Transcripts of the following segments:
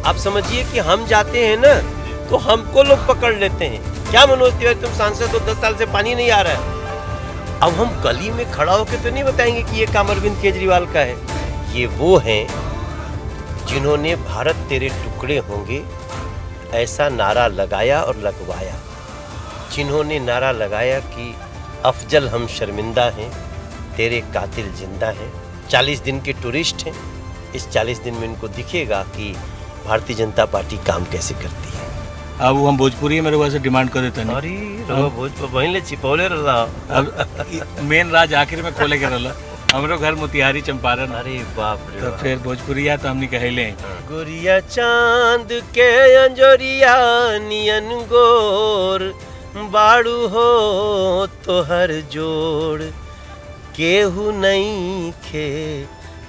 आप समझिए कि हम जाते हैं ना तो हमको लोग पकड़ लेते हैं। क्या मनोज तिवारी तुम सांसद हो, 10 साल से पानी नहीं आ रहा है। अब हम गली में खड़ा होकर तो नहीं बताएंगे कि ये काम अरविंद केजरीवाल का है। ये वो हैं जिन्होंने भारत तेरे टुकड़े होंगे ऐसा नारा लगाया और लगवाया, जिन्होंने नारा लगाया कि अफजल हम शर्मिंदा हैं, तेरे कातिल जिंदा हैं। 40 दिन के टूरिस्ट हैं, इस 40 दिन में इनको दिखेगा कि भारतीय जनता पार्टी काम कैसे करती है। अब हम भोजपुरी मेरे वैसे डिमांड कर देते नहीं। अरे भोजपुर वहीं ले छिपौले रहा। अब मेन राज आखिर में खोले के रहा हमरो घर मोतिहारी चंपारण। अरे बाप रे, तो फिर भोजपुरिया तो हमने कहले गोरिया चांद के अंजोरिया नियन गोर बाड़ू हो तो हर जोड़ केहू नहीं खे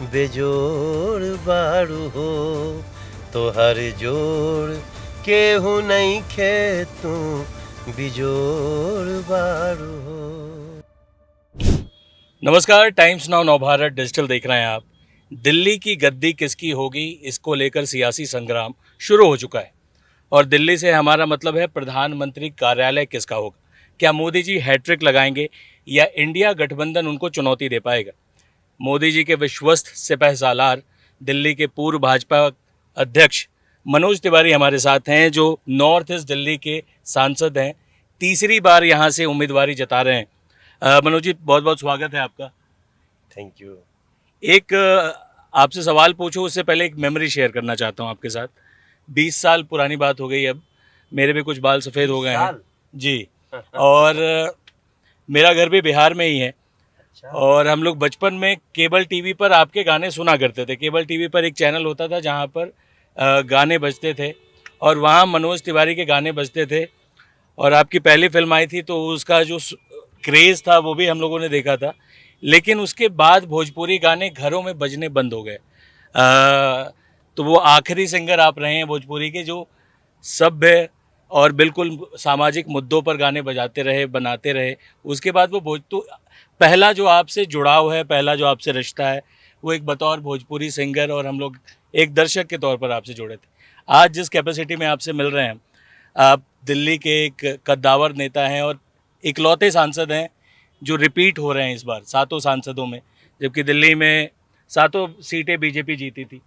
बेजोड़ बाड़ू हो तो हर जोड़ केहू नहीं खे तू बिजोड़ बाड़ू हो। नमस्कार, टाइम्स नाउ नवभारत डिजिटल देख रहे हैं आप। दिल्ली की गद्दी किसकी होगी, इसको लेकर सियासी संग्राम शुरू हो चुका है और दिल्ली से हमारा मतलब है प्रधानमंत्री कार्यालय किसका होगा। क्या मोदी जी हैट्रिक लगाएंगे या इंडिया गठबंधन उनको चुनौती दे पाएगा। मोदी जी के विश्वस्त सिपहसालार दिल्ली के पूर्व भाजपा अध्यक्ष मनोज तिवारी हमारे साथ हैं, जो नॉर्थ ईस्ट दिल्ली के सांसद हैं, तीसरी बार यहाँ से उम्मीदवारी जता रहे हैं। मनोज जी, बहुत बहुत स्वागत है आपका। Thank you. एक आपसे सवाल पूछूं उससे पहले एक मेमोरी शेयर करना चाहता हूं आपके साथ। 20 साल पुरानी बात हो गई, अब मेरे भी कुछ बाल सफ़ेद हो गए हैं जी। और मेरा घर भी बिहार में ही है। और हम लोग बचपन में केबल टीवी पर आपके गाने सुना करते थे। केबल टीवी पर एक चैनल होता था जहां पर गाने बजते थे और वहां मनोज तिवारी के गाने बजते थे। और आपकी पहली फिल्म आई थी तो उसका जो क्रेज़ था वो भी हम लोगों ने देखा था। लेकिन उसके बाद भोजपुरी गाने घरों में बजने बंद हो गए। तो वो आखिरी सिंगर आप रहे हैं भोजपुरी के जो सभ्य और बिल्कुल सामाजिक मुद्दों पर गाने बजाते रहे, बनाते रहे। उसके बाद वो तो पहला जो आपसे जुड़ाव है, पहला जो आपसे रिश्ता है, वो एक बतौर भोजपुरी सिंगर और हम लोग एक दर्शक के तौर पर आपसे जुड़े थे। आज जिस कैपेसिटी में आपसे मिल रहे हैं, आप दिल्ली के एक कद्दावर नेता हैं और इकलौते सांसद हैं जो रिपीट हो रहे हैं इस बार 7 सांसदों में, जबकि दिल्ली में 7 सीटें बीजेपी जीती थी।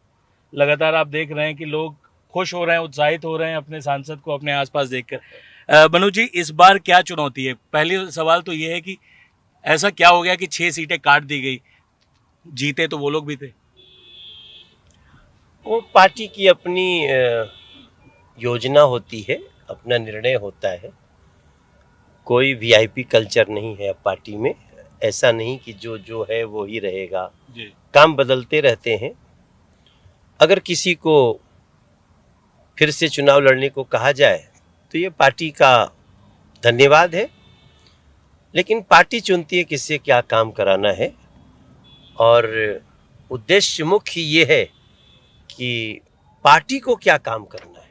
लगातार आप देख रहे हैं कि लोग खुश हो रहे हैं, उत्साहित हो रहे हैं अपने सांसद को अपने आसपास देखकर। मनोज जी, इस बार क्या चुनौती है? पहली सवाल तो ये है कि ऐसा क्या हो गया कि 6 सीटें काट दी गई? जीते तो वो लोग भी थे। वो पार्टी की अपनी योजना होती है, अपना निर्णय होता है। कोई वीआईपी कल्चर नहीं है अब पार्टी में। ऐसा नहीं कि जो है वो ही रहेगा जी। काम बदलते रहते हैं। अगर किसी को फिर से चुनाव लड़ने को कहा जाए तो ये पार्टी का धन्यवाद है, लेकिन पार्टी चुनती है किससे क्या काम कराना है। और उद्देश्य मुख्य ये है कि पार्टी को क्या काम करना है,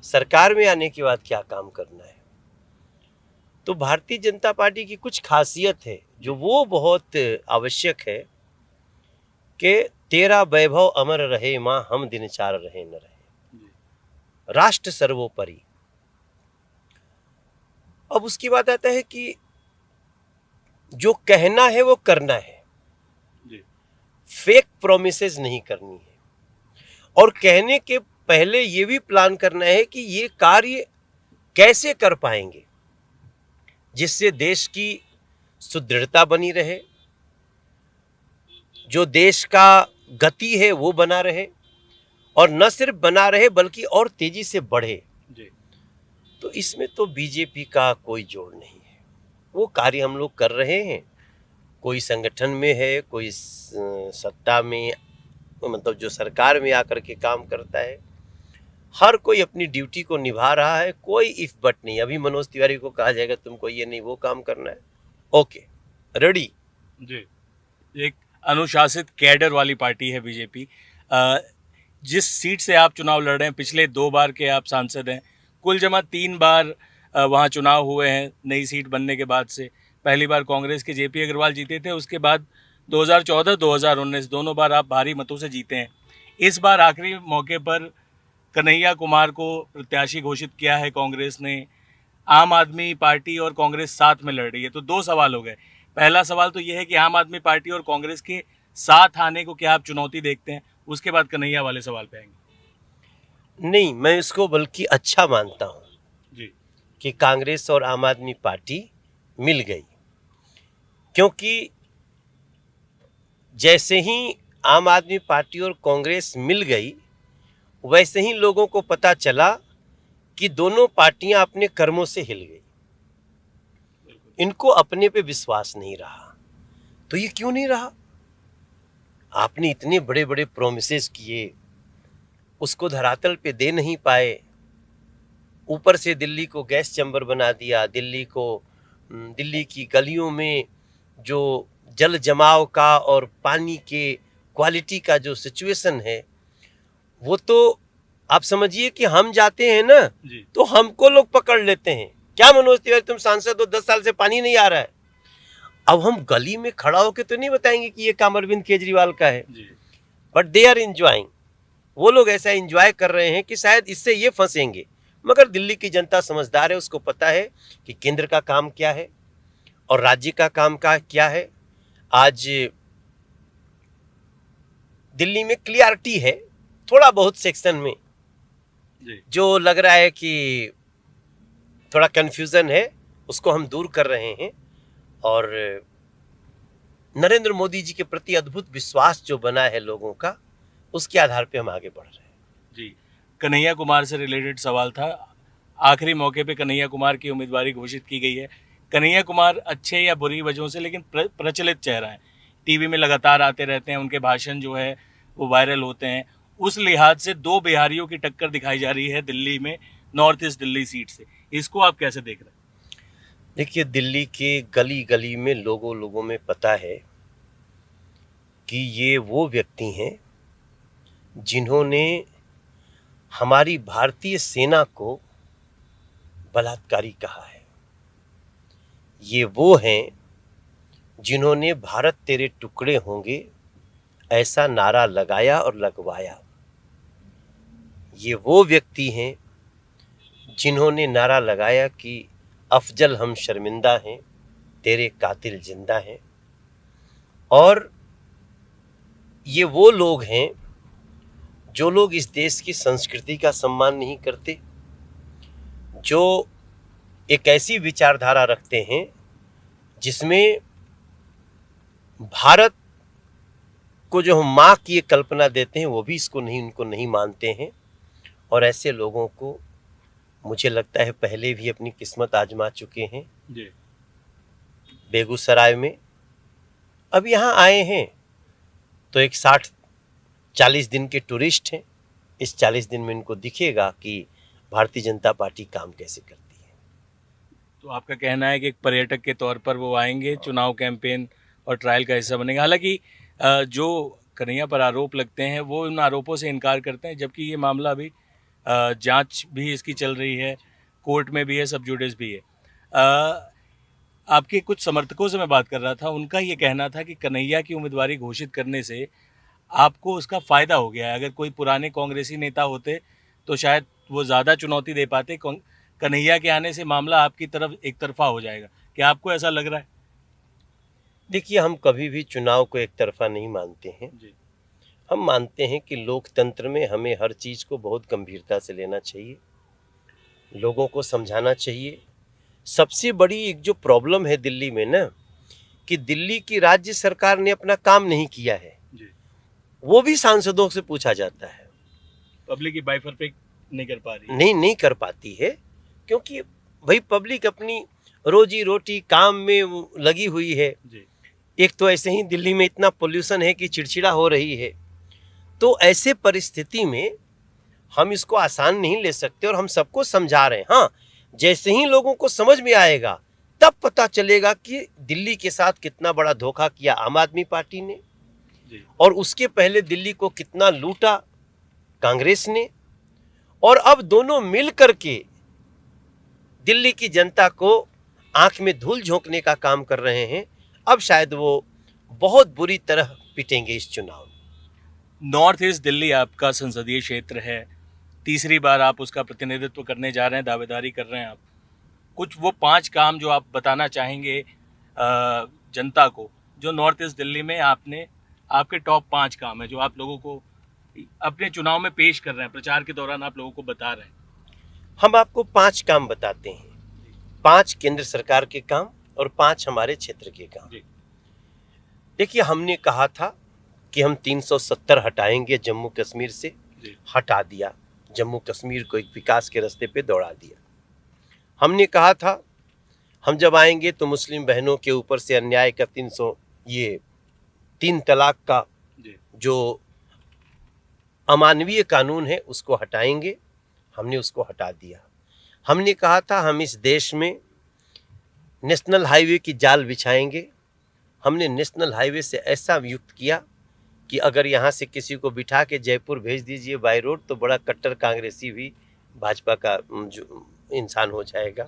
सरकार में आने के बाद क्या काम करना है। तो भारतीय जनता पार्टी की कुछ खासियत है जो वो बहुत आवश्यक है कि तेरा वैभव अमर रहे माँ, हम दिन चार रहे न रहे, राष्ट्र सर्वोपरि। अब उसकी बात आता है कि जो कहना है वो करना है, फेक प्रोमिसेस नहीं करनी है। और कहने के पहले ये भी प्लान करना है कि ये कार्य कैसे कर पाएंगे जिससे देश की सुदृढ़ता बनी रहे, जो देश का गति है वो बना रहे, और न सिर्फ बना रहे बल्कि और तेजी से बढ़े जी। तो इसमें तो बीजेपी का कोई जोड़ नहीं है। वो कार्य हम लोग कर रहे हैं। कोई संगठन में है, कोई सत्ता में, मतलब जो सरकार में आकर के काम करता है। हर कोई अपनी ड्यूटी को निभा रहा है, कोई इफ बट नहीं। अभी मनोज तिवारी को कहा जाएगा तुमको ये नहीं वो काम करना है, ओके रेडी जी। एक अनुशासित कैडर वाली पार्टी है बीजेपी। जिस सीट से आप चुनाव लड़ रहे हैं, पिछले 2 बार के आप सांसद हैं, कुल जमा 3 बार वहाँ चुनाव हुए हैं नई सीट बनने के बाद से। पहली बार कांग्रेस के जेपी अग्रवाल जीते थे, उसके बाद 2014, 2019 दोनों बार आप भारी मतों से जीते हैं। इस बार आखिरी मौके पर कन्हैया कुमार को प्रत्याशी घोषित किया है कांग्रेस ने। आम आदमी पार्टी और कांग्रेस साथ में लड़ रही है। तो दो सवाल हो गए। पहला सवाल तो यह है कि आम आदमी पार्टी और कांग्रेस के साथ आने को क्या आप चुनौती देखते हैं? उसके बाद कन्हैया वाले सवाल पे आएंगे। नहीं, मैं इसको बल्कि अच्छा मानता हूँ जी कि कांग्रेस और आम आदमी पार्टी मिल गई, क्योंकि जैसे ही आम आदमी पार्टी और कांग्रेस मिल गई, वैसे ही लोगों को पता चला कि दोनों पार्टियां अपने कर्मों से हिल गई। इनको अपने पे विश्वास नहीं रहा। तो ये क्यों नहीं रहा? आपने इतने बड़े बड़े प्रोमिसेस किए, उसको धरातल पे दे नहीं पाए। ऊपर से दिल्ली को गैस चैम्बर बना दिया। दिल्ली की गलियों में जो जल जमाव का और पानी के क्वालिटी का जो सिचुएशन है, वो तो आप समझिए कि हम जाते हैं ना जी तो हमको लोग पकड़ लेते हैं। क्या मनोज तिवारी, तुम सांसद हो, 10 साल से पानी नहीं आ रहा है। अब हम गली में खड़ा होकर तो नहीं बताएंगे कि ये काम अरविंद केजरीवाल का है, जी बट दे आर एंजॉइंग। वो लोग ऐसा एंजॉय कर रहे हैं कि शायद इससे ये फंसेंगे। मगर दिल्ली की जनता समझदार है, उसको पता है कि केंद्र का काम क्या है और राज्य का काम का क्या है। आज दिल्ली में क्लियरिटी है, थोड़ा बहुत सेक्शन में जी जो लग रहा है कि थोड़ा कंफ्यूजन है, उसको हम दूर कर रहे हैं। और नरेंद्र मोदी जी के प्रति अद्भुत विश्वास जो बना है लोगों का, उसके आधार पे हम आगे बढ़ रहे हैं। जी कन्हैया कुमार से रिलेटेड सवाल था। आखिरी मौके पे कन्हैया कुमार की उम्मीदवारी घोषित की गई है। कन्हैया कुमार अच्छे या बुरी वजहों से लेकिन प्रचलित चेहरा है, टीवी में लगातार आते रहते हैं, उनके भाषण जो है वो वायरल होते हैं। उस लिहाज से दो बिहारियों की टक्कर दिखाई जा रही है दिल्ली में, नॉर्थ ईस्ट दिल्ली सीट से। इसको आप कैसे देख रहे हैं? देखिए, दिल्ली के गली गली में लोगों में पता है कि ये वो व्यक्ति हैं जिन्होंने हमारी भारतीय सेना को बलात्कारी कहा है। ये वो हैं जिन्होंने भारत तेरे टुकड़े होंगे ऐसा नारा लगाया और लगवाया। ये वो व्यक्ति हैं जिन्होंने नारा लगाया कि अफजल हम शर्मिंदा हैं, तेरे कातिल जिंदा हैं। और ये वो लोग हैं जो लोग इस देश की संस्कृति का सम्मान नहीं करते, जो एक ऐसी विचारधारा रखते हैं जिसमें भारत को जो हम माँ की कल्पना देते हैं वो भी उनको नहीं मानते हैं। और ऐसे लोगों को मुझे लगता है पहले भी अपनी किस्मत आजमा चुके हैं जी बेगूसराय में। अब यहाँ आए हैं तो एक 40 दिन के टूरिस्ट हैं। इस 40 दिन में इनको दिखेगा कि भारतीय जनता पार्टी काम कैसे करती है। तो आपका कहना है कि एक पर्यटक के तौर पर वो आएंगे, चुनाव कैंपेन और ट्रायल का हिस्सा बनेंगे। हालांकि जो कन्हैया पर आरोप लगते हैं वो उन आरोपों से इनकार करते हैं, जबकि ये मामला अभी जांच भी इसकी चल रही है, कोर्ट में भी है, सब जुडिस भी है। आपके कुछ समर्थकों से मैं बात कर रहा था, उनका ये कहना था कि कन्हैया की उम्मीदवारी घोषित करने से आपको उसका फ़ायदा हो गया है। अगर कोई पुराने कांग्रेसी नेता होते तो शायद वो ज़्यादा चुनौती दे पाते। कन्हैया के आने से मामला आपकी तरफ एक तरफा हो जाएगा। क्या आपको ऐसा लग रहा है? देखिए, हम कभी भी चुनाव को एक तरफा नहीं मानते हैं। जी हम मानते हैं कि लोकतंत्र में हमें हर चीज़ को बहुत गंभीरता से लेना चाहिए, लोगों को समझाना चाहिए। सबसे बड़ी एक जो प्रॉब्लम है दिल्ली में ना, कि दिल्ली की राज्य सरकार ने अपना काम नहीं किया है। जी वो भी सांसदों से पूछा जाता है। पब्लिक की बाइफरफेक्ट नहीं कर पा रही। नहीं कर पाती है, क्योंकि भाई पब्लिक अपनी रोजी रोटी काम में लगी हुई है। जी एक तो ऐसे ही दिल्ली में इतना पोल्यूशन है कि चिड़चिड़ा हो रही है। तो ऐसे परिस्थिति में हम इसको आसान नहीं ले सकते और हम सबको समझा रहे हैं। हाँ, जैसे ही लोगों को समझ में आएगा तब पता चलेगा कि दिल्ली के साथ कितना बड़ा धोखा किया आम आदमी पार्टी ने जी और उसके पहले दिल्ली को कितना लूटा कांग्रेस ने। और अब दोनों मिल करके दिल्ली की जनता को आंख में धूल झोंकने का काम कर रहे हैं। अब शायद वो बहुत बुरी तरह पिटेंगे इस चुनाव में। नॉर्थ ईस्ट दिल्ली आपका संसदीय क्षेत्र है। तीसरी बार आप उसका प्रतिनिधित्व करने जा रहे हैं, दावेदारी कर रहे हैं आप। कुछ वो 5 काम जो आप बताना चाहेंगे जनता को, जो नॉर्थ ईस्ट दिल्ली में आपने, आपके टॉप 5 काम है जो आप लोगों को अपने चुनाव में पेश कर रहे हैं, प्रचार के दौरान आप लोगों को बता रहे हैं। हम आपको 5 काम बताते हैं, 5 केंद्र सरकार के काम और 5 हमारे क्षेत्र के काम। देखिए, हमने कहा था कि हम 370 हटाएंगे जम्मू कश्मीर से, हटा दिया। जम्मू कश्मीर को एक विकास के रास्ते पे दौड़ा दिया। हमने कहा था हम जब आएंगे तो मुस्लिम बहनों के ऊपर से अन्याय का 3 तलाक का जो अमानवीय कानून है उसको हटाएंगे। हमने उसको हटा दिया। हमने कहा था हम इस देश में नेशनल हाईवे की जाल बिछाएंगे। हमने नेशनल हाईवे से ऐसा युक्त किया कि अगर यहाँ से किसी को बिठा के जयपुर भेज दीजिए बाय रोड तो बड़ा कट्टर कांग्रेसी भी भाजपा का जो इंसान हो जाएगा।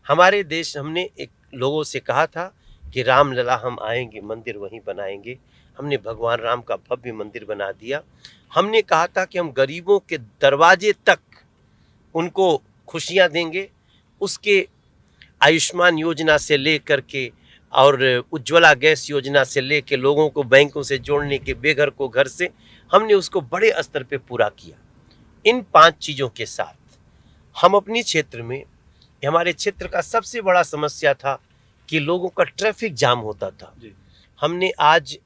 हमारे देश, हमने एक लोगों से कहा था कि रामलला हम आएंगे, मंदिर वहीं बनाएंगे। हमने भगवान राम का भव्य मंदिर बना दिया। हमने कहा था कि हम गरीबों के दरवाजे तक उनको खुशियां देंगे। उसके आयुष्मान योजना से लेकर के और उज्ज्वला गैस योजना से लेकर लोगों को बैंकों से जोड़ने के, बेघर को घर से, हमने उसको बड़े स्तर पे पूरा किया। इन 5 चीज़ों के साथ हम अपनी क्षेत्र में, हमारे क्षेत्र का सबसे बड़ा समस्या था कि लोगों का ट्रैफिक जाम होता था। हमने आज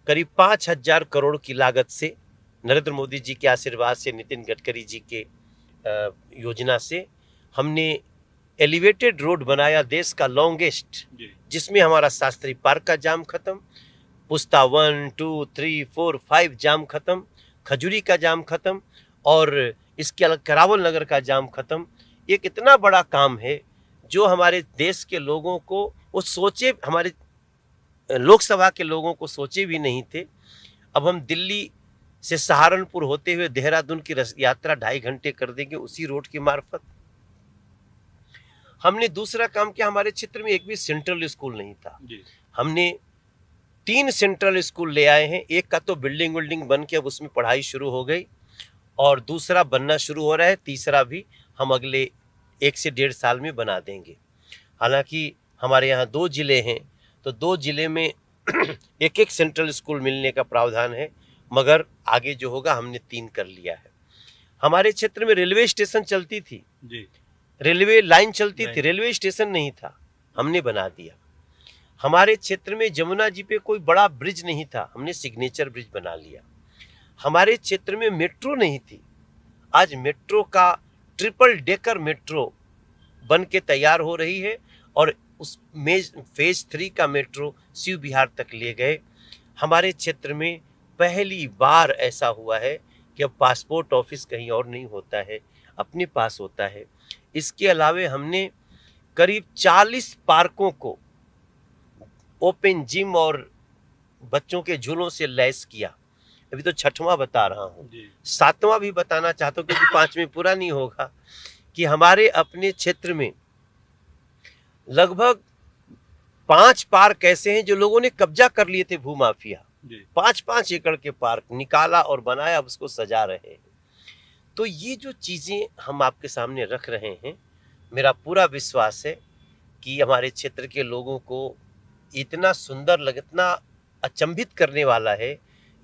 करीब 5,000 करोड़ की लागत से, नरेंद्र मोदी जी के आशीर्वाद से, नितिन गडकरी जी के योजना से, हमने एलिवेटेड रोड बनाया, देश का लॉन्गेस्ट, जिसमें हमारा शास्त्री पार्क का जाम खत्म, पुस्ता 1, 2, 3, 4, 5 जाम खत्म, खजूरी का जाम खत्म और इसके अलग करावल नगर का जाम खत्म। एक इतना बड़ा काम है जो हमारे देश के लोगों को, वो सोचे, हमारे लोकसभा के लोगों को सोचे भी नहीं थे। अब हम दिल्ली से सहारनपुर होते हुए देहरादून की यात्रा 2.5 घंटे कर देंगे उसी रोड के मार्फत। हमने दूसरा काम किया, हमारे क्षेत्र में एक भी सेंट्रल स्कूल नहीं था। हमने 3 सेंट्रल स्कूल ले आए हैं। एक का तो बिल्डिंग बन के अब उसमें पढ़ाई शुरू हो गई और दूसरा बनना शुरू हो रहा है, तीसरा भी हम अगले 1 से 1.5 साल में बना देंगे। हालांकि हमारे यहाँ 2 जिले हैं तो 2 जिले में एक सेंट्रल स्कूल मिलने का प्रावधान है, मगर आगे जो होगा हमने 3 कर लिया है। हमारे क्षेत्र में रेलवे स्टेशन चलती थी, रेलवे लाइन चलती थी, रेलवे स्टेशन नहीं था, हमने बना दिया। हमारे क्षेत्र में जमुना जी पे कोई बड़ा ब्रिज नहीं था, हमने सिग्नेचर ब्रिज बना लिया। हमारे क्षेत्र में मेट्रो नहीं थी, आज मेट्रो का ट्रिपल डेकर मेट्रो बन के तैयार हो रही है और उस फेज 3 का मेट्रो शिव विहार तक ले गए। हमारे क्षेत्र में पहली बार ऐसा हुआ है कि अब पासपोर्ट ऑफिस कहीं और नहीं होता है, अपने पास होता है। इसके अलावे हमने करीब 40 पार्कों को ओपन जिम और बच्चों के झूलों से लैस किया। अभी तो 6वां बता रहा हूँ, 7वां भी बताना चाहता हूँ क्योंकि 5वें पूरा नहीं होगा, कि हमारे अपने क्षेत्र में लगभग 5 पार्क ऐसे हैं जो लोगों ने कब्जा कर लिए थे, भूमाफिया 5-5 एकड़ के पार्क निकाला और बनाया, अब उसको सजा रहे हैं। तो ये जो चीज़ें हम आपके सामने रख रहे हैं, मेरा पूरा विश्वास है कि हमारे क्षेत्र के लोगों को इतना सुंदर इतना अचंभित करने वाला है,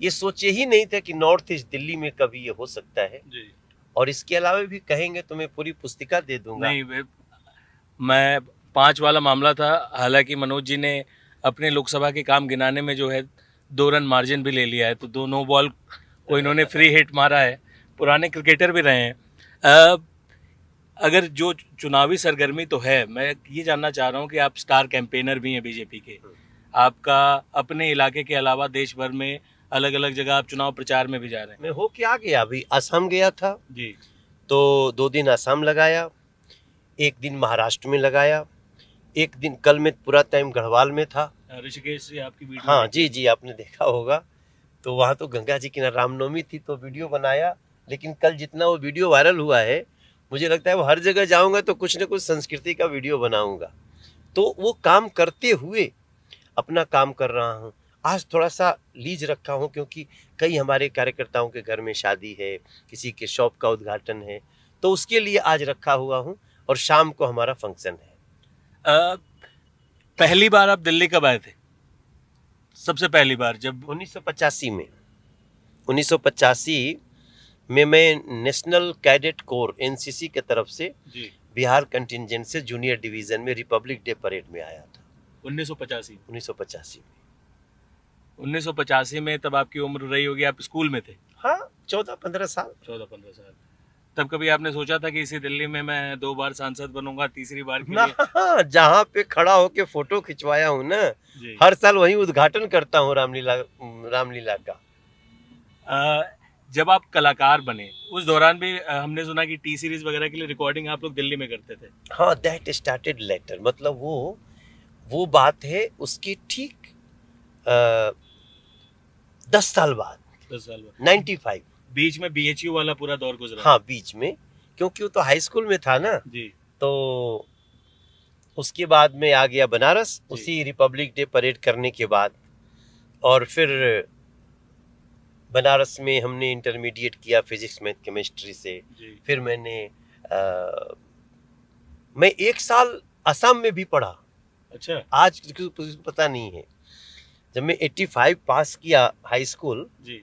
ये सोचे ही नहीं था कि नॉर्थ ईस्ट दिल्ली में कभी ये हो सकता है। और इसके अलावा भी कहेंगे तो मैं पूरी पुस्तिका दे दूंगा। नहीं, मैं 5 वाला मामला था। हालांकि मनोज जी ने अपने लोकसभा के काम गिनाने में जो है 2 रन मार्जिन भी ले लिया है, तो 2 नो बॉल को इन्होंने फ्री हिट मारा है। पुराने क्रिकेटर भी रहे हैं। अगर जो चुनावी सरगर्मी तो है, मैं ये जानना चाह रहा हूँ कि आप स्टार कैंपेनर भी हैं बीजेपी के। आपका अपने इलाके के अलावा देश भर में अलग अलग जगह आप चुनाव प्रचार में भी जा रहे हैं। मैं होके आ गया, अभी असम गया था जी, तो 2 दिन असम लगाया, 1 दिन महाराष्ट्र में लगाया, 1 दिन कल में पूरा टाइम गढ़वाल में था। ऋषिकेश से आपकी वीडियो? हाँ जी, आपने देखा होगा। तो वहाँ तो गंगा जी की रामनवमी थी तो वीडियो बनाया, लेकिन कल जितना वो वीडियो वायरल हुआ है, मुझे लगता है वो हर जगह जाऊँगा तो कुछ न कुछ संस्कृति का वीडियो बनाऊँगा। तो वो काम करते हुए अपना काम कर रहा हूँ। आज थोड़ा सा लीज रखा हूँ, क्योंकि कई हमारे कार्यकर्ताओं के घर में शादी है, किसी के शॉप का उद्घाटन है, तो उसके लिए आज रखा हुआ हूँ, और शाम को हमारा फंक्शन है। अ, पहली बार आप दिल्ली कब आए थे? सबसे पहली बार जब 1985 में, 1985 में मैं नेशनल कैडेट कोर एनसीसी के तरफ से जी बिहार कंटिजेंट से जूनियर डिवीजन में रिपब्लिक डे परेड में आया था। 1985 1985 में। 1985 में तब आपकी उम्र रही होगी, आप स्कूल में थे? हाँ, 14-15 साल। 14-15 साल। तब कभी आपने सोचा था कि इसी दिल्ली में मैं 2 बार सांसद बनूंगा, तीसरी बार के ना, लिए? जहाँ पे खड़ा होके फोटो खिंचवाया हूँ ना, जी। हर साल वही उद्घाटन करता हूँ रामलीला का। जब आप कलाकार बने उस दौरान भी हमने सुना कि टी सीरीज वगैरह के लिए रिकॉर्डिंग आप लोग दिल्ली में करते थे। हाँ, दैट स्टार्टेड लेटर, मतलब वो बात है उसकी ठीक 10 साल बाद, 10 साल बाद 95। बीच में बीएचयू वाला पूरा दौर गुजरा। हाँ, बीच में, क्योंकि वो तो हाई स्कूल में था ना, जी। तो उसके बाद में आ गया बनारस, जी। उसी रिपब्लिक डे परेड करने के बाद, और फिर बनारस में हमने इंटरमीडिएट किया फिजिक्स मैथ केमिस्ट्री से। जी। फिर मैं 1 साल असम में भी पढ़ा। अच्छा। आज किसी को पता नहीं है। जब मैं 85 पास किया हाई स्कूल, जी।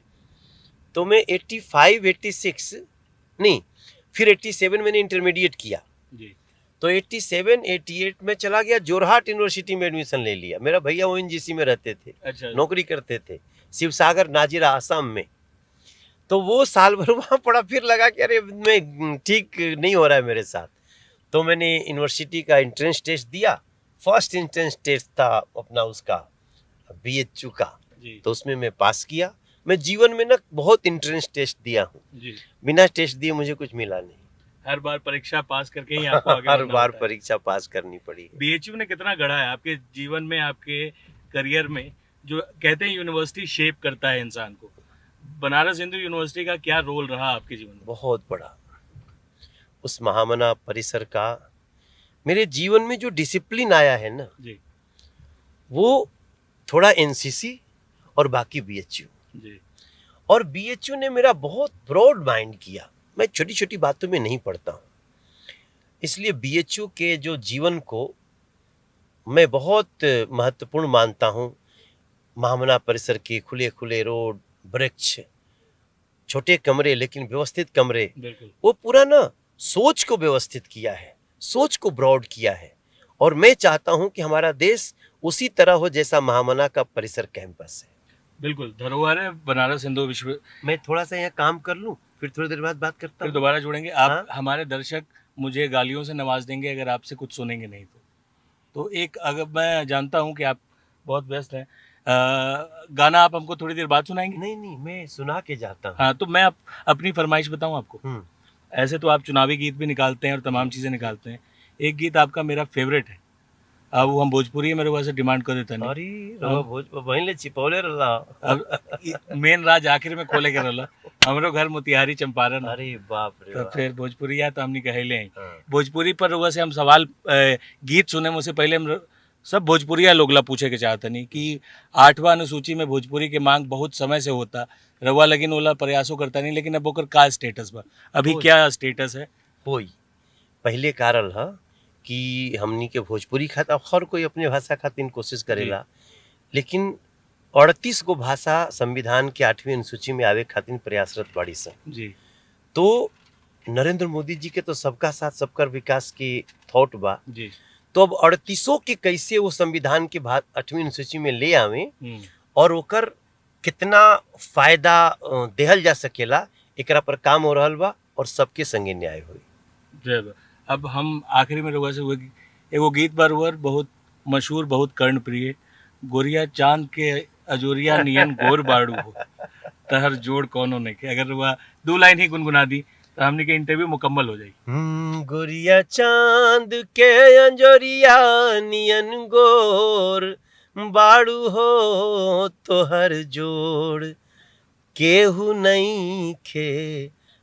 तो मैं 85, 86 नहीं, फिर 87 मैंने इंटरमीडिएट किया। जी। तो 87, 88 में चला गया जोरहाट यूनिवर्सिटी में एडमिशन ले लिया। मेरा भैया ओएनजीसी में रहते थे, अच्छा। नौकरी करते थे शिवसागर नाजिरा आसाम में। तो वो साल भर वहाँ पढ़ा, फिर लगा कि अरे मैं ठीक नहीं हो रहा है मेरे साथ। तो मैंने यूनिवर्सिटी का एंट्रेंस टेस्ट दिया। फर्स्ट एंट्रेंस टेस्ट था अपना उसका बीएचयू का, जी। तो उसमें मैं पास किया। मैं जीवन में ना बहुत एंट्रेंस टेस्ट दिया हूँ, जी। बिना टेस्ट दिए मुझे कुछ मिला नहीं। हर बार परीक्षा पास करके ही आपको आगे हर बढ़ना बार होता है। परीक्षा पास करनी पड़ी। बीएचयू ने कितना गढ़ा है आपके जीवन में, आपके करियर में? जो कहते हैं यूनिवर्सिटी शेप करता है इंसान को, बनारस हिंदू यूनिवर्सिटी का क्या रोल रहा आपके जीवन में? बहुत बड़ा। उस महामना परिसर का मेरे जीवन में जो डिसिप्लिन आया है ना, जी। वो थोड़ा एनसीसी और बाकी बीएचयू। जी। और बीएचयू ने मेरा बहुत ब्रॉड माइंड किया। मैं छोटी छोटी बातों में नहीं पढ़ता हूँ, इसलिए बीएचयू के जो जीवन को मैं बहुत महत्वपूर्ण मानता हूँ। महामना परिसर के खुले खुले रोड, वृक्ष, छोटे कमरे लेकिन व्यवस्थित कमरे, बिल्कुल। वो पूरा ना सोच को व्यवस्थित किया है, सोच को ब्रॉड किया है। और मैं चाहता हूँ कि हमारा देश उसी तरह हो जैसा महामना का परिसर कैंपस है। बिल्कुल धरोहर है बनारस हिंदू विश्व। मैं थोड़ा सा यहाँ काम कर लूँ, फिर थोड़ी देर बाद बात करता फिर हूँ। दोबारा जुड़ेंगे। आप हाँ? हमारे दर्शक मुझे गालियों से नवाज देंगे अगर आपसे कुछ सुनेंगे नहीं तो एक, अगर मैं जानता हूँ कि आप बहुत व्यस्त हैं, गाना आप हमको थोड़ी देर बाद सुनाएंगे? नहीं, मैं सुना के जाता हूँ। हाँ, तो मैं अपनी फरमाइश बताऊँ आपको। ऐसे तो आप चुनावी गीत भी निकालते हैं और तमाम चीज़ें निकालते हैं। एक गीत आपका मेरा फेवरेट है, अब वो हम भोजपुरी है, मेरे को ऐसे डिमांड कर देता नहीं। अरे वहीं ले छिपौले रहा। अब मेन राज आखिर में खोले के रहा, हमरो घर मोतिहारी चंपारण। अरे बाप रे तो बाप। फिर भोजपुरी या तो हमने कहले हैं। हाँ। भोजपुरी पर रुआ से हम सवाल गीत सुने मुझसे पहले हम सब भोजपुरिया लोगला पूछे के चाहते नहीं कि 8वां अनुसूची में भोजपुरी के मांग बहुत समय से होता रवा, लेकिन ओला प्रयासों करता नहीं, लेकिन अब ओकर का स्टेटस बा, अभी क्या स्टेटस है? होई पहले कारण है कि हमनी के भोजपुरी खाता, हर कोई अपने भाषा खातिर कोशिश करेला, लेकिन 38 गो भाषा संविधान के 8वीं अनुसूची में आवे खातिर प्रयासरत बाड़ी सन जी। तो नरेंद्र मोदी जी के तो सबका साथ सबका विकास की थॉट बा जी। तो अब 38 के कैसे वो संविधान के 8वीं अनुसूची में ले आवे और ओकर कितना फायदा देहल जा सकेला, एकरा पर काम हो रहल बा और सबके संगे न्याय होई। अब हम आखिरी में रुआ से एगो गीत बार हुआ बहुत मशहूर, बहुत कर्णप्रिय, गोरिया चांद के अजोरिया नियन गोर बाड़ू हो तहर जोड़ कौनो ने के, अगर रुआ 2 लाइन ही गुनगुना दी तो हमने के इंटरव्यू मुकम्मल हो जाएगी। गोरिया चांद के अंजोरिया नियन गोर बाड़ू हो तोहर जोड़ केहू नहीं खे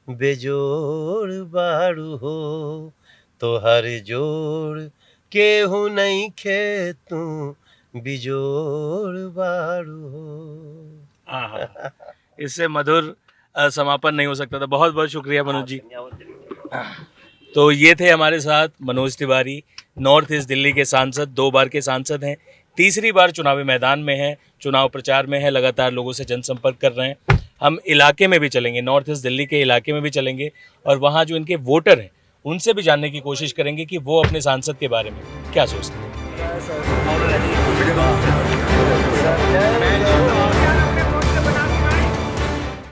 बेजोड़ बाड़ू हो तोहर जोड़ केहू नहीं खे तू बिजोड़ बारू हो। हाँ, इससे मधुर समापन नहीं हो सकता था। बहुत बहुत शुक्रिया मनोज जी। तो ये थे हमारे साथ मनोज तिवारी, नॉर्थ ईस्ट दिल्ली के सांसद, 2 बार के सांसद हैं, तीसरी बार चुनावी मैदान में हैं, चुनाव प्रचार में हैं, लगातार लोगों से जनसंपर्क कर रहे हैं। हम इलाके में भी चलेंगे, नॉर्थ ईस्ट दिल्ली के इलाके में भी चलेंगे और वहाँ जो इनके वोटर हैं उनसे भी जानने की कोशिश करेंगे कि वो अपने सांसद के बारे में क्या सोचते हैं।